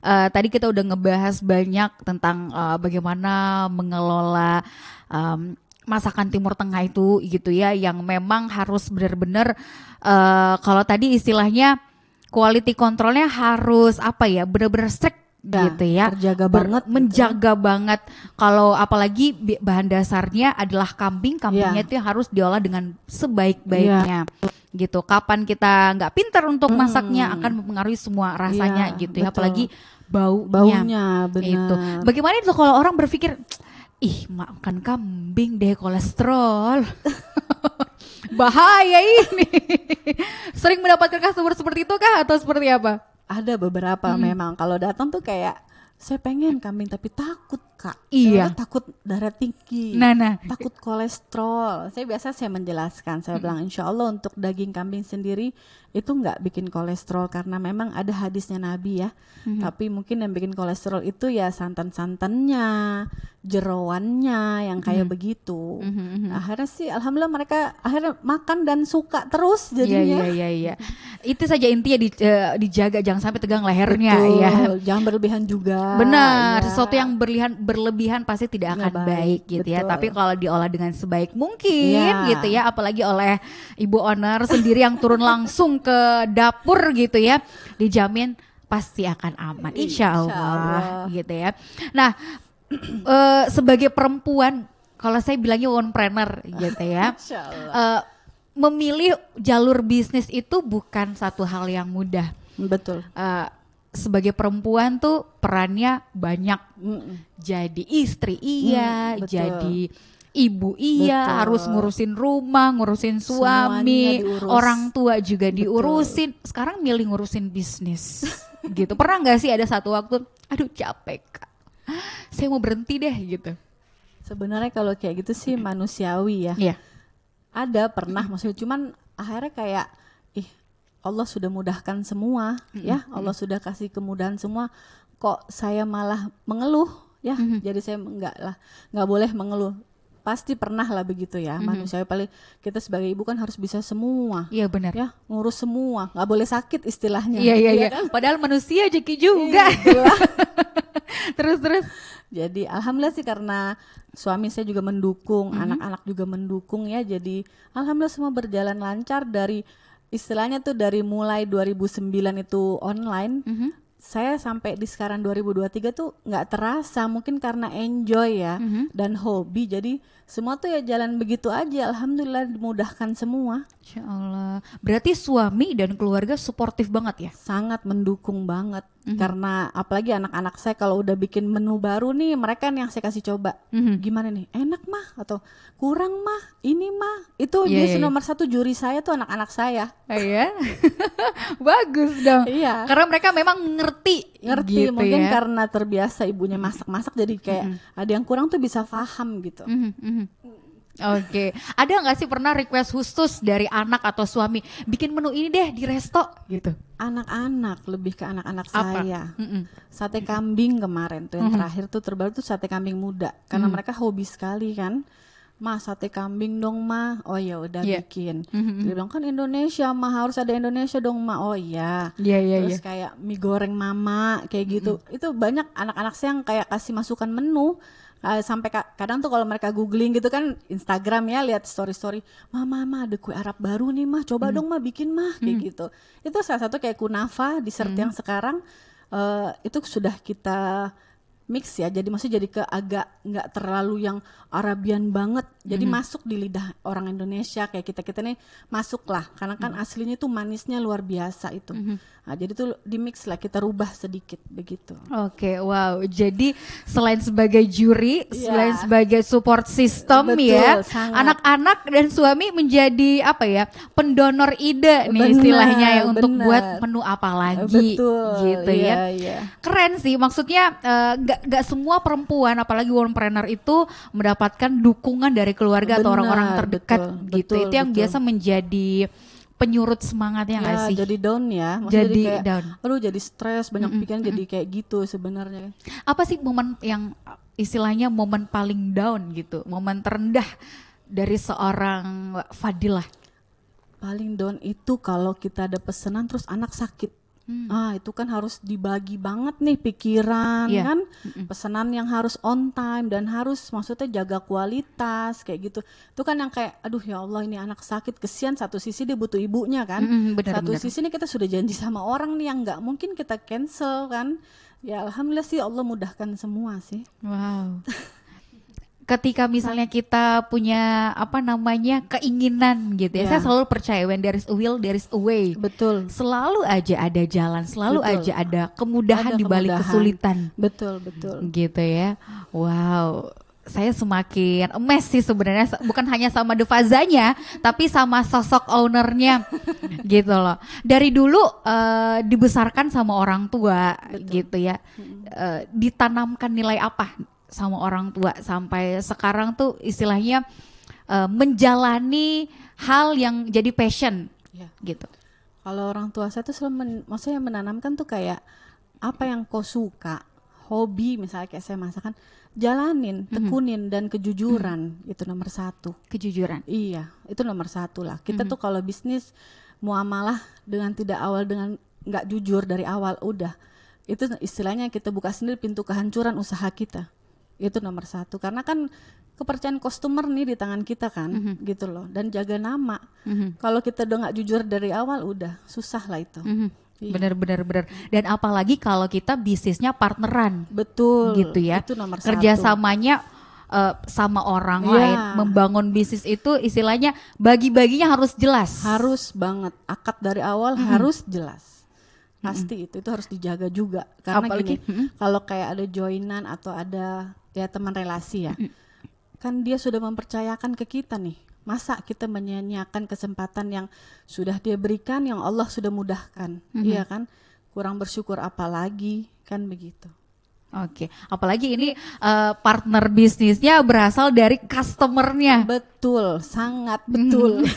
Tadi kita udah ngebahas banyak tentang bagaimana mengelola masakan Timur Tengah itu gitu ya, yang memang harus benar-benar kalau tadi istilahnya quality controlnya harus apa ya, benar-benar strict gitu ya, terjaga banget, menjaga banget. Kalau apalagi bahan dasarnya adalah kambingnya itu harus diolah dengan sebaik-baiknya gitu. Kapan kita nggak pintar untuk masaknya akan mempengaruhi semua rasanya gitu ya, apalagi baunya benar. Itu. Bagaimana itu kalau orang berpikir, ih makan kambing deh kolesterol. Bahaya ini. Sering mendapatkan customer seperti itu kah atau seperti apa? Ada beberapa memang kalau datang tuh kayak saya pengen kambing tapi takut Kak. Iya. Saya takut darah tinggi. Nah. Takut kolesterol. Saya menjelaskan, saya bilang insya Allah untuk daging kambing sendiri itu nggak bikin kolesterol karena memang ada hadisnya Nabi ya. Tapi mungkin yang bikin kolesterol itu ya santan-santannya, jeroannya yang kayak begitu. Akhirnya sih alhamdulillah mereka akhirnya makan dan suka terus jadinya. Iya. Itu saja intinya dijaga jangan sampai tegang lehernya. Betul, ya. jangan berlebihan juga. Benar, ya. sesuatu yang berlebihan pasti tidak akan Nggak baik gitu ya. betul. Tapi kalau diolah dengan sebaik mungkin gitu ya, apalagi oleh ibu owner sendiri yang turun langsung ke dapur gitu ya, dijamin pasti akan aman, insya Allah gitu ya. Nah, sebagai perempuan, kalau saya bilangnya entrepreneur gitu ya, memilih jalur bisnis itu bukan satu hal yang mudah. Betul. Sebagai perempuan tuh perannya banyak. Jadi istri iya, betul. jadi ibu iya, Betul. harus ngurusin rumah, ngurusin suami, orang tua juga diurusin. Sekarang milih ngurusin bisnis. Gitu. Pernah nggak sih ada satu waktu, aduh capek Kak, saya mau berhenti deh gitu. Sebenarnya kalau kayak gitu sih manusiawi ya. Iya. Ada pernah maksudnya, cuman akhirnya kayak Allah sudah mudahkan semua ya, Allah sudah kasih kemudahan semua, kok saya malah mengeluh ya. Jadi saya nggak boleh mengeluh. Pasti pernah lah begitu ya, manusiawi. Paling kita sebagai ibu kan harus bisa semua. Iya benar. Ya, ngurus semua, nggak boleh sakit istilahnya. Iya. Kan? Padahal manusia Jeki juga. Terus. Jadi alhamdulillah sih karena suami saya juga mendukung, anak-anak juga mendukung ya. Jadi alhamdulillah semua berjalan lancar dari istilahnya tuh dari mulai 2009 itu online. Saya sampai di sekarang 2023 tuh nggak terasa, mungkin karena enjoy ya dan hobi, jadi semua tuh ya jalan begitu aja. Alhamdulillah dimudahkan semua. Insya Allah. Berarti suami dan keluarga suportif banget ya? Sangat mendukung banget. Karena apalagi anak-anak saya kalau udah bikin menu baru nih, mereka yang saya kasih coba. Gimana nih? Enak mah atau kurang mah? Ini mah? Itu dia nomor satu juri saya tuh anak-anak saya. Iya. Bagus dong. Iya. Karena mereka memang ngerti gitu mungkin ya. karena terbiasa ibunya masak-masak, jadi kayak ada yang kurang tuh bisa paham gitu. Oke. Ada nggak sih pernah request khusus dari anak atau suami, bikin menu ini deh di resto gitu? Anak-anak, lebih ke anak-anak Apa? saya. Sate kambing kemarin tuh yang terakhir tuh terbaru tuh sate kambing muda, karena mereka hobi sekali kan. Mah sate kambing dong mah. Oh ya udah bikin. Dia bilang kan Indonesia mah, harus ada Indonesia dong mah. Oh iya. Terus kayak mie goreng mama kayak gitu. Itu banyak anak-anak saya yang kayak kasih masukan menu. Sampai kadang tuh kalau mereka googling gitu kan Instagram ya, lihat story mama ada kue Arab baru nih mah, coba dong mah bikin mah kayak gitu. Itu salah satu kayak kunafa dessert yang sekarang itu sudah kita mix ya. Jadi maksudnya jadi ke agak nggak terlalu yang Arabian banget. Jadi masuk di lidah orang Indonesia kayak kita nih masuk lah. Karena kan aslinya tuh manisnya luar biasa itu. Nah, jadi tuh di mix lah, kita rubah sedikit begitu. Oke, wow. Jadi selain sebagai juri, selain sebagai support system, Betul, ya, sangat. anak-anak dan suami menjadi apa ya, pendonor ide nih Benar, istilahnya ya, untuk benar. buat menu apa lagi, Betul, gitu iya, ya. iya. Keren sih, maksudnya nggak semua perempuan, apalagi womanpreneur itu mendapatkan dukungan dari keluarga atau Benar, orang-orang terdekat, betul, gitu. betul, Itu yang betul. biasa menjadi penyurut semangatnya nggak Ya, sih? jadi down ya. Maksudnya Jadi kayak, down. aduh jadi stres, banyak pikiran, jadi kayak gitu sebenarnya. Apa sih momen yang istilahnya momen paling down gitu, momen terendah dari seorang Fadilah? Paling down itu kalau kita ada pesanan terus anak sakit. Itu kan harus dibagi banget nih pikiran, Iya. kan. Pesanan yang harus on time dan harus maksudnya jaga kualitas kayak gitu. Itu kan yang kayak aduh ya Allah, ini anak sakit, kesian. Satu sisi dia butuh ibunya kan. Benar, Satu benar. sisi nih kita sudah janji sama orang nih yang nggak mungkin kita cancel kan. Ya alhamdulillah sih Allah mudahkan semua sih. Wow. Ketika misalnya kita punya apa namanya keinginan gitu ya, Ya. saya selalu percaya when there is a will there is a way. Betul. Selalu aja ada jalan, selalu Betul. aja ada kemudahan Ada di balik kemudahan. kesulitan. Betul, betul. Gitu ya. Wow. Saya semakin emes sih sebenarnya, bukan hanya sama Devazanya tapi sama sosok ownernya gitu loh. Dari dulu dibesarkan sama orang tua. Betul. Gitu ya. Ditanamkan nilai apa sama orang tua sampai sekarang tuh istilahnya menjalani hal yang jadi passion Ya. gitu. Kalau orang tua saya tuh selalu maksudnya menanamkan tuh kayak apa yang kau suka, hobi misalnya kayak saya masakan, jalanin, tekunin dan kejujuran itu nomor satu. Kejujuran. Iya, itu nomor satu lah. Kita tuh kalau bisnis muamalah dengan tidak awal dengan nggak jujur dari awal, udah itu istilahnya kita buka sendiri pintu kehancuran usaha kita. Itu nomor satu, karena kan kepercayaan customer nih di tangan kita kan, gitu loh. Dan jaga nama. Kalau kita udah nggak jujur dari awal, udah susah lah itu. Iya. Bener. Dan apalagi kalau kita bisnisnya partneran. Betul. Gitu ya. Itu nomor satu. Kerjasamanya sama orang Iya. lain, membangun bisnis itu istilahnya bagi-baginya harus jelas. Harus banget, akad dari awal harus jelas. Pasti itu harus dijaga juga. Karena Apalagi, gini, kalau kayak ada joinan atau ada ya teman relasi ya, kan dia sudah mempercayakan ke kita nih. Masa kita menyia-nyiakan kesempatan yang sudah dia berikan, yang Allah sudah mudahkan, iya kan? Kurang bersyukur apalagi, kan begitu. Oke, apalagi ini partner bisnisnya berasal dari customernya. Betul, sangat betul.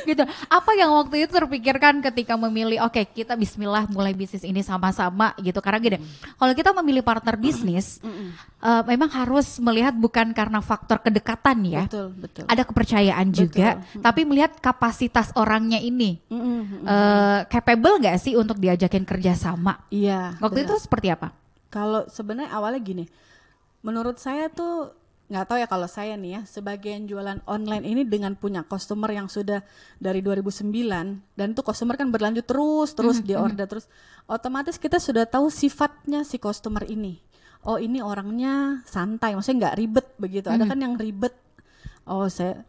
Gitu. Apa yang waktu itu terpikirkan ketika memilih, oke, kita bismillah mulai bisnis ini sama-sama gitu. Karena gini, kalau kita memilih partner bisnis, memang harus melihat bukan karena faktor kedekatan ya. Betul, betul. Ada kepercayaan juga, tapi melihat kapasitas orangnya ini. Capable nggak sih untuk diajakin kerjasama? Iya. Waktu benar. itu seperti apa? Kalau sebenarnya awalnya gini, menurut saya tuh nggak tahu ya, kalau saya nih ya, sebagian jualan online ini dengan punya customer yang sudah dari 2009 dan tuh customer kan berlanjut terus dia order terus, otomatis kita sudah tahu sifatnya si customer ini. Oh ini orangnya santai, maksudnya nggak ribet begitu. Ada kan yang ribet. Oh saya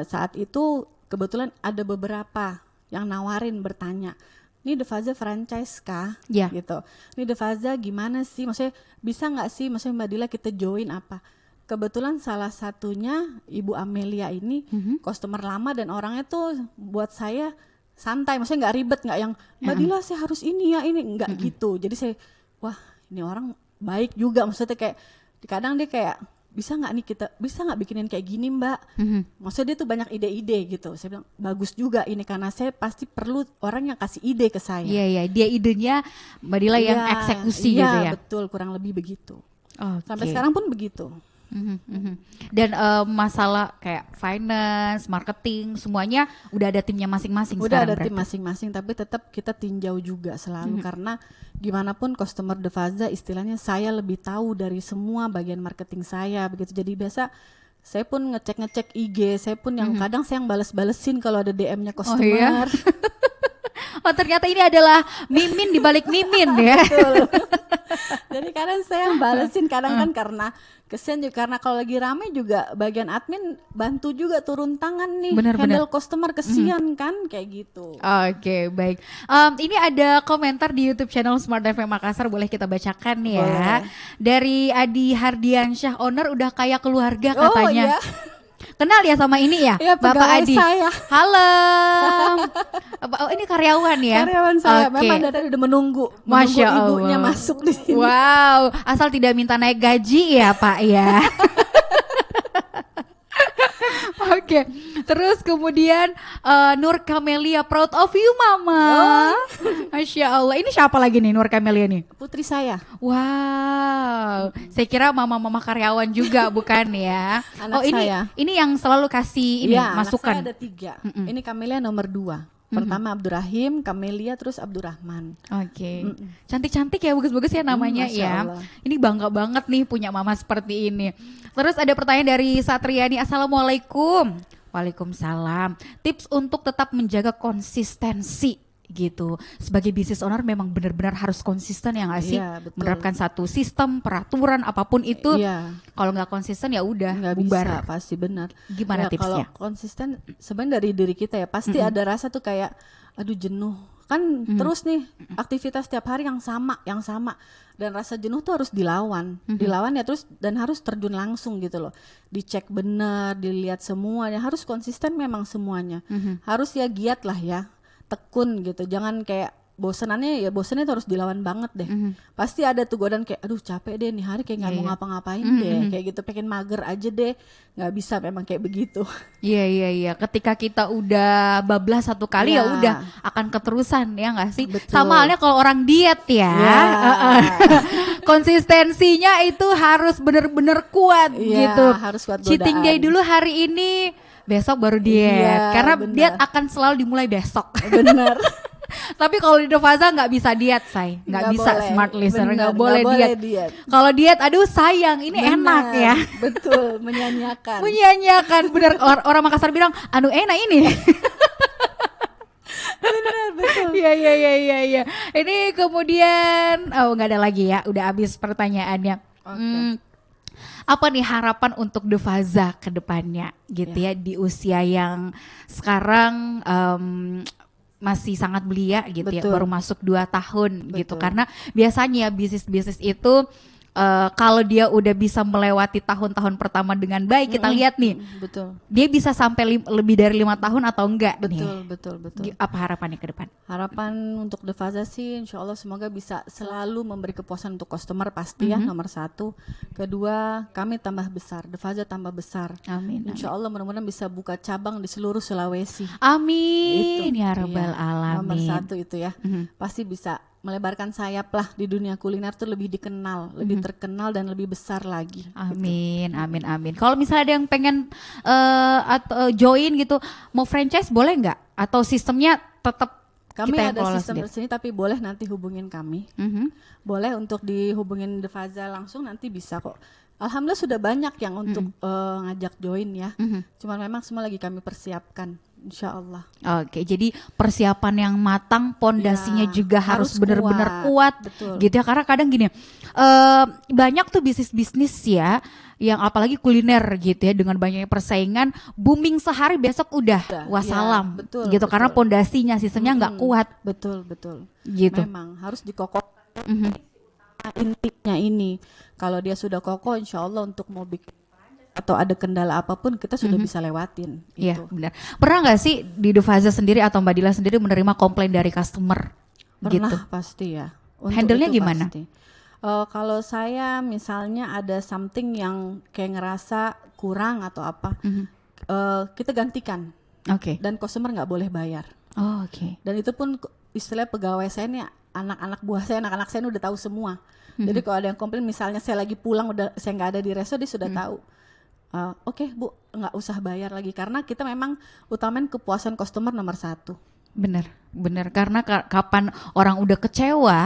saat itu kebetulan ada beberapa yang nawarin bertanya, ini Devaza franchise kah? Ya. Gitu. Ini Devaza gimana sih? Maksudnya bisa nggak sih? Maksudnya Mbak Dila kita join apa? Kebetulan salah satunya Ibu Amelia ini customer lama dan orangnya tuh buat saya santai, maksudnya nggak ribet, nggak yang Mbak Dila saya harus ini ya ini, nggak gitu. Jadi saya wah ini orang baik juga, maksudnya kayak kadang dia kayak bisa nggak nih kita bisa nggak bikinin kayak gini Mbak, maksudnya dia tuh banyak ide-ide gitu. Saya bilang bagus juga ini, karena saya pasti perlu orang yang kasih ide ke saya. Iya, dia idenya Mbak Dila yang Iya, eksekusi iya, gitu ya. betul, kurang lebih begitu. Oke. Sampai sekarang pun begitu. Dan masalah kayak finance, marketing, semuanya udah ada timnya masing-masing Udah sekarang ada berarti. tim masing-masing, tapi tetap kita tinjau juga selalu karena gimana pun customer Devaza istilahnya saya lebih tahu dari semua bagian marketing saya begitu. Jadi biasa saya pun ngecek IG, saya pun yang kadang saya yang bales-balesin kalau ada DM-nya Oh iya? customer. Oh ternyata ini adalah Mimin di balik Mimin ya. Betul. Jadi kadang saya yang balesin, kadang kan karena kesian juga, karena kalau lagi rame juga bagian admin bantu juga turun tangan nih, handle customer, kesian kan kayak gitu. Oke, baik. Ini ada komentar di YouTube channel Smart FM Makassar, boleh kita bacakan ya. Boleh. Dari Adi Hardiansyah, owner udah kayak keluarga katanya. Oh, iya. Kenal ya sama ini ya, Bapak Adi. Saya. Halo. Oh, ini karyawan ya? Karyawan saya. Memang dari tadi udah menunggu ibunya masuk di sini. Wow, asal tidak minta naik gaji ya Pak ya. Oke, terus kemudian Nur Kamelia, proud of you Mama. Masya Allah, ini siapa lagi nih Nur Kamelia nih? Putri saya. Wow, saya kira mama-mama karyawan juga bukan ya? Anak saya. Ini yang selalu kasih ini masukan. Anak saya ada 3. Ini Kamelia nomor 2. Pertama Abdurrahim, Kamelia, terus Abdurrahman. Oke. Cantik-cantik ya, bagus-bagus ya namanya ya. Ini bangga banget nih punya mama seperti ini. Terus ada pertanyaan dari Satriani, Assalamualaikum. Waalaikumsalam. Tips untuk tetap menjaga konsistensi gitu. Sebagai business owner memang benar-benar harus konsisten ya nggak sih? Menerapkan satu sistem, peraturan apapun itu. Kalau nggak konsisten ya udah bubar. Bisa, pasti benar. Gimana tipsnya? Kalau konsisten sebenarnya dari diri kita ya, pasti ada rasa tuh kayak aduh jenuh. Kan terus nih aktivitas setiap hari yang sama dan rasa jenuh tuh harus dilawan ya, terus dan harus terjun langsung gitu loh, dicek benar, dilihat semuanya, harus konsisten memang semuanya, harus ya giat lah ya, tekun gitu, jangan kayak bosenannya itu harus dilawan banget deh. Pasti ada tuh godaan kayak aduh capek deh nih hari, kayak nggak mau ngapa-ngapain deh, kayak gitu, pengen mager aja deh, nggak bisa memang kayak begitu. Iya. Ketika kita udah bablas satu kali ya udah akan keterusan ya nggak sih? Betul. Sama halnya kalau orang diet ya. Konsistensinya itu harus bener-bener kuat gitu. Harus kuat godaan. Cheating day dulu hari ini, besok baru diet. Karena diet akan selalu dimulai besok. Bener. Tapi kalau di Devaza nggak bisa diet, say, nggak bisa boleh. Smart listener nggak boleh diet. Kalau diet, aduh sayang, ini enak ya. Betul, menyanyiakan. Bener, orang Makassar bilang, anu enak ini. Bener, betul. Iya. Ini kemudian, nggak ada lagi ya, udah habis pertanyaannya. Apa nih harapan untuk Devaza ke depannya gitu ya, di usia yang sekarang masih sangat belia gitu. Betul. Ya, baru masuk 2 tahun. Betul. Gitu, karena biasanya bisnis itu kalau dia udah bisa melewati tahun-tahun pertama dengan baik, kita lihat nih, betul, dia bisa sampai lebih dari 5 tahun atau enggak. Betul. Apa harapannya ke depan? Harapan untuk Devaza sih insya Allah semoga bisa selalu memberi kepuasan untuk customer, pasti ya, nomor 1. Kedua, kami tambah besar, Devaza tambah besar. Amin. Insya Allah mudah-mudahan bisa buka cabang di seluruh Sulawesi. Amin. Ya Rabbal Alamin. Nomor 1 itu ya, pasti bisa melebarkan sayap lah di dunia kuliner tuh, lebih dikenal, lebih terkenal dan lebih besar lagi. Amin, gitu. amin. Kalau misalnya ada yang pengen atau join gitu, mau franchise boleh nggak? Atau sistemnya tetap kami kita ada sistem di sini, tapi boleh nanti hubungin kami. Boleh untuk dihubungin Devaza langsung, nanti bisa kok. Alhamdulillah sudah banyak yang untuk ngajak join ya. Cuman memang semua lagi kami persiapkan. Insya Allah. Oke, jadi persiapan yang matang, pondasinya juga harus benar-benar kuat gitu ya. Karena kadang gini, banyak tuh bisnis ya, yang apalagi kuliner gitu ya, dengan banyaknya persaingan, booming sehari besok udah wassalam gitu. Karena pondasinya, sistemnya nggak kuat. Betul. Gitu. Memang harus dikokohkan. Intinya ini, kalau dia sudah kokoh, insya Allah untuk mau bikin atau ada kendala apapun kita sudah bisa lewatin. Iya, benar. Pernah nggak sih di Devaza sendiri atau Mbak Dila sendiri menerima komplain dari customer? Pernah, gitu? Pasti ya. Handle-nya gimana? Kalau saya misalnya ada something yang kayak ngerasa kurang atau apa, kita gantikan. Dan customer nggak boleh bayar. Dan itu pun istilah pegawai saya nih, anak-anak buah saya, anak-anak saya udah tahu semua. Jadi kalau ada yang komplain, misalnya saya lagi pulang, udah saya nggak ada di resto, dia sudah tahu. Oke, Bu, nggak usah bayar lagi, karena kita memang utamain kepuasan customer nomor 1. Bener. Bener, karena kapan orang udah kecewa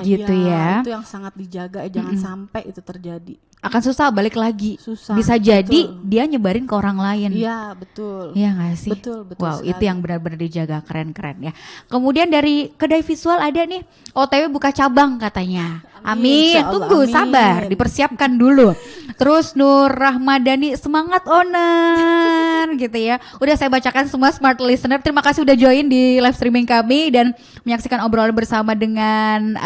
gitu ya. Itu yang sangat dijaga, jangan sampai itu terjadi. Akan susah balik lagi. Susah. Bisa jadi dia nyebarin ke orang lain. Iya, betul. Iya nggak sih? Betul Wow, sekali. itu yang benar-benar dijaga, keren-keren ya. Kemudian dari kedai visual ada nih, OTW buka cabang katanya. Amin. Insya Allah, Tunggu, amin. sabar, dipersiapkan dulu. Terus Nur Rahmadani, semangat owner gitu ya. Udah saya bacakan semua smart listener. Terima kasih udah join di live streaming kami dan menyaksikan obrolan bersama dengan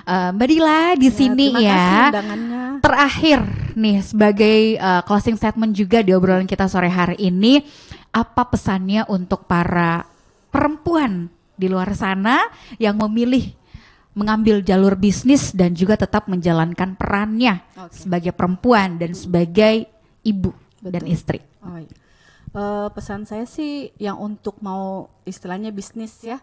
Mbak Dila di sini terima kasih ya. undangannya. Terakhir nih sebagai closing statement juga di obrolan kita sore hari ini, apa pesannya untuk para perempuan di luar sana yang memilih mengambil jalur bisnis dan juga tetap menjalankan perannya sebagai perempuan dan sebagai ibu dan istri? Oh, iya. Pesan saya sih yang untuk mau istilahnya bisnis ya,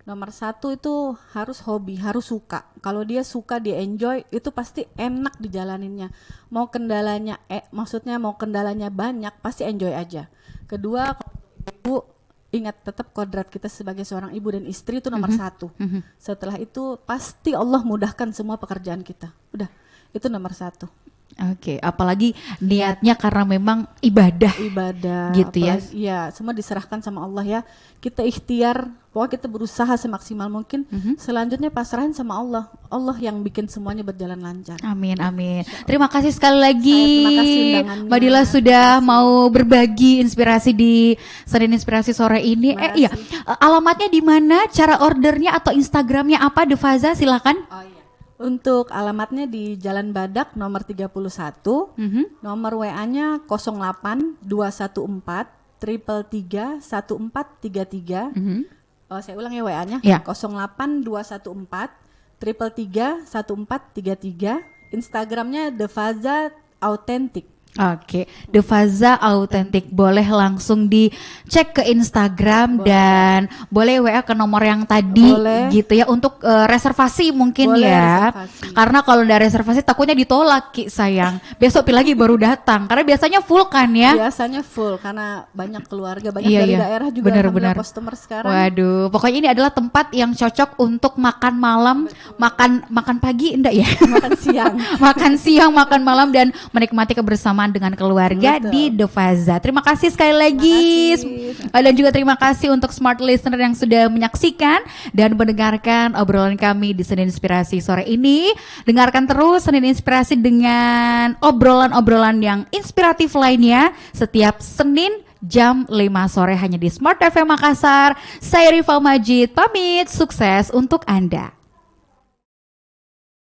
nomor satu itu harus hobi, harus suka. Kalau dia suka, dia enjoy, itu pasti enak dijalaninnya. Mau kendalanya, maksudnya mau kendalanya banyak, pasti enjoy aja. Kedua, ibu ingat tetap kodrat kita sebagai seorang ibu dan istri itu nomor satu. Setelah itu pasti Allah mudahkan semua pekerjaan kita. Udah, itu nomor satu. Oke, apalagi niatnya karena memang ibadah gitu ya. Iya, semua diserahkan sama Allah ya. Kita ikhtiar, pokoknya kita berusaha semaksimal mungkin. Selanjutnya pasrahin sama Allah. Allah yang bikin semuanya berjalan lancar. Amin, amin. Terima kasih sekali lagi Terima kasih undangannya. Mbak Dila sudah mau berbagi inspirasi di Senin Inspirasi sore ini. Iya, alamatnya di mana? Cara ordernya atau Instagramnya apa? Devaza, silakan. Oh iya. Untuk alamatnya di Jalan Badak nomor 31, nomor WA-nya 08 214 333 1433. Saya ulang ya WA-nya, 08 214 333 1433. Instagramnya Devaza Authentic. Oke, Devaza Authentic, boleh langsung dicek ke Instagram dan boleh WA ke nomor yang tadi gitu ya untuk reservasi mungkin ya. Reservasi. Karena kalau udah reservasi takutnya ditolak Ki sayang. Besok lagi baru datang karena biasanya full kan ya. Biasanya full karena banyak keluarga, banyak dari daerah juga benar-benar customer sekarang. Waduh, pokoknya ini adalah tempat yang cocok untuk makan malam, makan pagi enggak ya? Makan siang. Makan siang, makan malam dan menikmati kebersamaan dengan keluarga di Devaza. Terima kasih sekali lagi. Dan juga terima kasih untuk smart listener yang sudah menyaksikan dan mendengarkan obrolan kami di Senin Inspirasi sore ini. Dengarkan terus Senin Inspirasi dengan obrolan-obrolan yang inspiratif lainnya setiap Senin jam 5 sore hanya di Smart FM Makassar. Saya Rifa Majid, pamit, sukses untuk Anda.